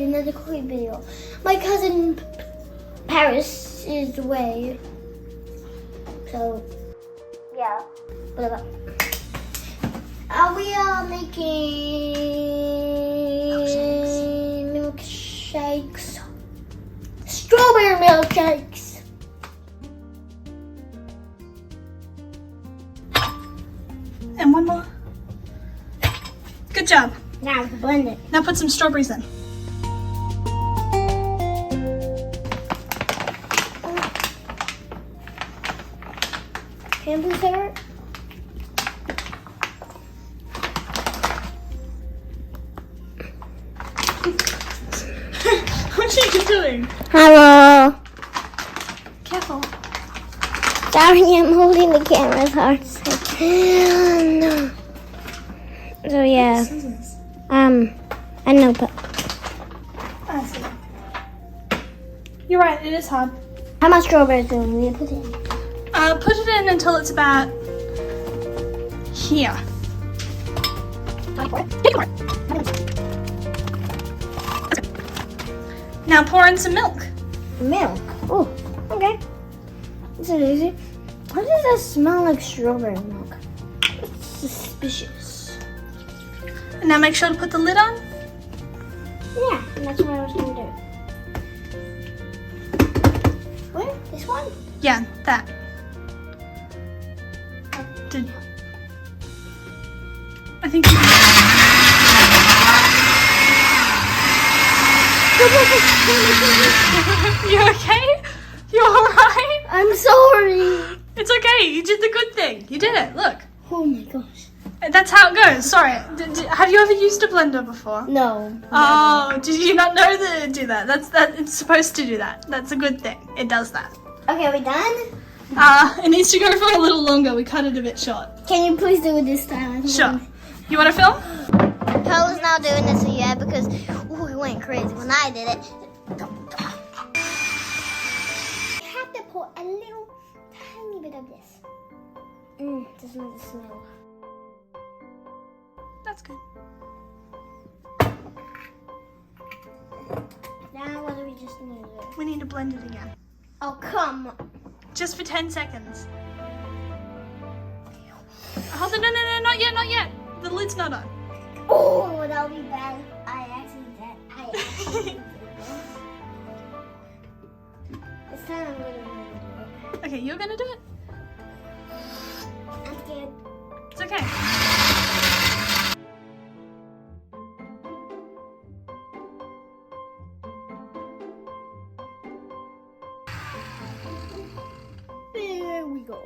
another cooking video. My cousin Paris is away. So, yeah, whatever. We are making milkshakes. Strawberry milkshakes. And one more. Good job. Now blend it. Now put some strawberries in. Can you serve it? What are you doing? Hello. Careful. Sorry, I'm holding the camera. It's hard to say. No. So yeah. Scissors. I know, but I see. You're right, it is hard. how much strawberries do we put in? Put it in until it's about here. Now pour in some milk. Milk. Oh, okay. This is easy. Why does that smell like strawberry milk? It's suspicious. And now make sure to put the lid on. Yeah, and that's what I was gonna do. Where? This one? Yeah, that. Did I think you okay? You alright? I'm sorry. It's okay, you did the good thing. You did it, look. Oh my gosh. That's how it goes, sorry. Have you ever used a blender before? No. Oh, did you not know that it do that? It's supposed to do that. That's a good thing. It does that. Okay, are we done? It needs to go for a little longer. We cut it a bit short. Can you please do it this time? Sure. You want to film? Carla's now doing this again because it went crazy when I did it. You have to put a little tiny bit of this. Doesn't make the smell. That's good. Now what do we just need to do? We need to blend it again. Oh, come on. Just for 10 seconds. Hold on, no, not yet, not yet. The lid's not on. Oh, that'll be bad. I actually did that. This time I'm really gonna do it. Okay, you're gonna do it? I'm scared. It's okay. There we go.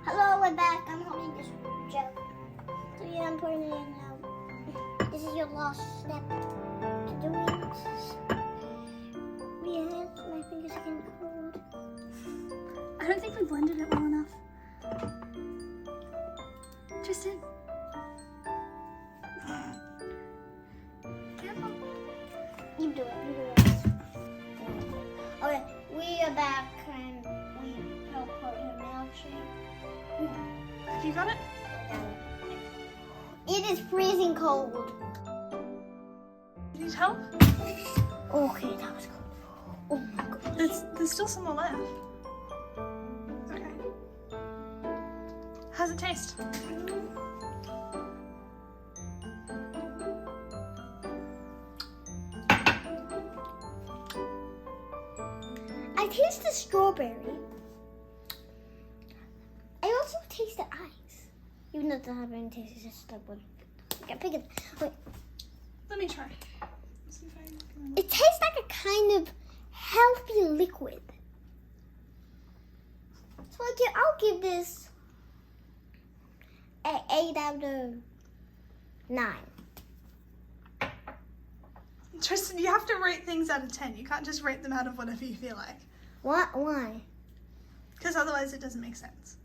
Hello, we're back. I'm holding this gel. So yeah, I'm putting it in now. This is your last step to do it. Yes, my fingers are getting cold. I don't think we blended it well enough. Trystan. Careful. You do it. Okay, we are back and we help put her milkshake. You got it? It is freezing cold. Need help? Okay, that was cold. Oh my god. There's still some more left. Okay. How's it taste? I taste the strawberry. I also taste the ice. Even though it doesn't have any taste, it's just like one. Okay, pick it. Wait. Let me try. See if I can... It tastes like a kind of healthy liquid. So I'll give this an 8 out of 9. Trystan, you have to rate things out of 10. You can't just rate them out of whatever you feel like. What? Why? Because otherwise it doesn't make sense.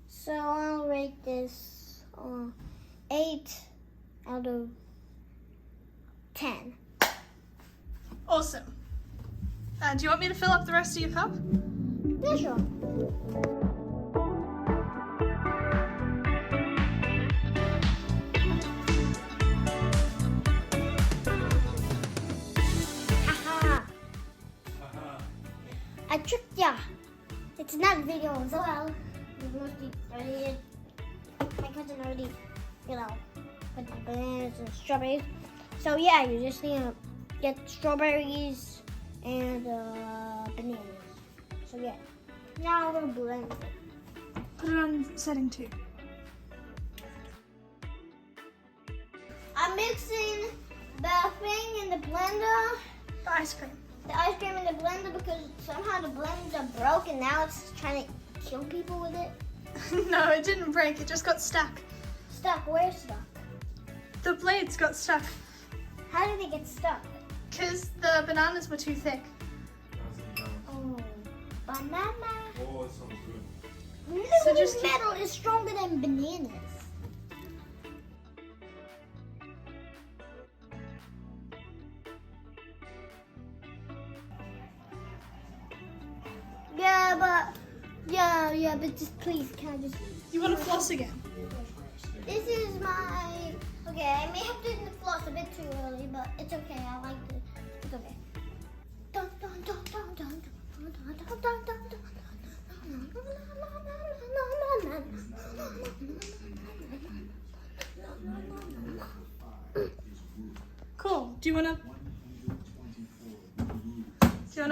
So I'll rate this 8 out of 10. Awesome. Do you want me to fill up the rest of your cup? Yeah, sure. I tricked ya. It's not a video as well. My cousin already, put the bananas and strawberries. So yeah, you just need to get strawberries and bananas. So yeah, now I'm gonna blend it. Put it on setting 2. I'm mixing the thing in the blender. The ice cream. The ice cream in the blender because somehow the blender broke and now it's trying to kill people with it. No, it didn't break. It just got stuck. Stuck? Where's stuck? The blades got stuck How did they get stuck? because the bananas were too thick. Oh, banana. Oh, that sounds good. So just keep- Metal is stronger than bananas. Yeah, but just please, can I just... You want to floss again? This is my... Okay, I may have done the floss a bit too early, but it's okay. I like it. It's okay. Dun, dun, dun, dun, dun, dun, dun, dun, dun, dun, dun. Cool. Do you want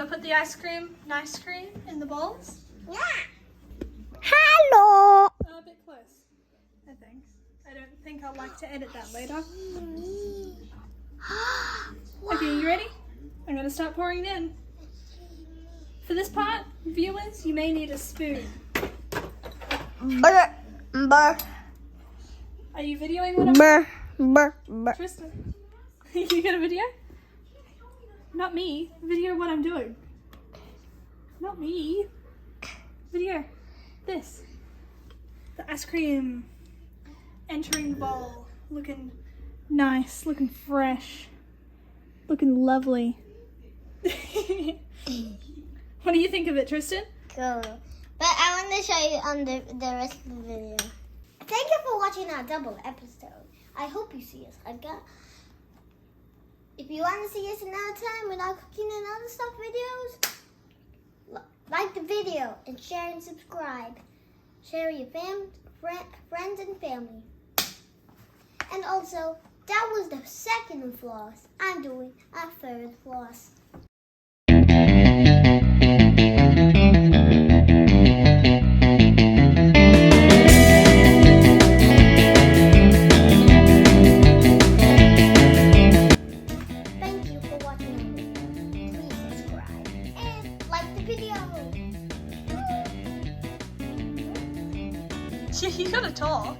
to put the ice cream in the bowls? Yeah. Hello. A bit close, I think. I don't think I'll like to edit that later. Okay, you ready? I'm going to start pouring it in. For this part, viewers, you may need a spoon. Burr, burr, Are you videoing what I'm doing? burr, burr. Trystan, you got a video? Not me. Video what I'm doing. Not me. Video. This. The ice cream entering the bowl. Looking nice. Looking fresh. Looking lovely. What do you think of it, Trystan? Cool. But I want to show you on the rest of the video. Thank you for watching our double episode. I hope you see us again. If you want to see us another time without cooking and other stuff videos, like the video and share and subscribe. Share with your friends and family. And also, that was the second floss. I'm doing a third floss. Thank you for watching our video. Please subscribe and like the video. You gotta talk.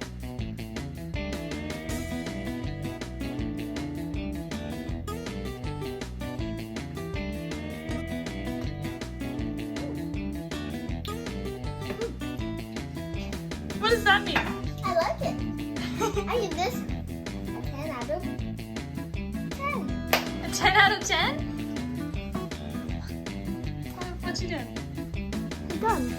What does that mean? I like it. I give this a 10 out of 10. A 10 out of 10? What you doing? Done.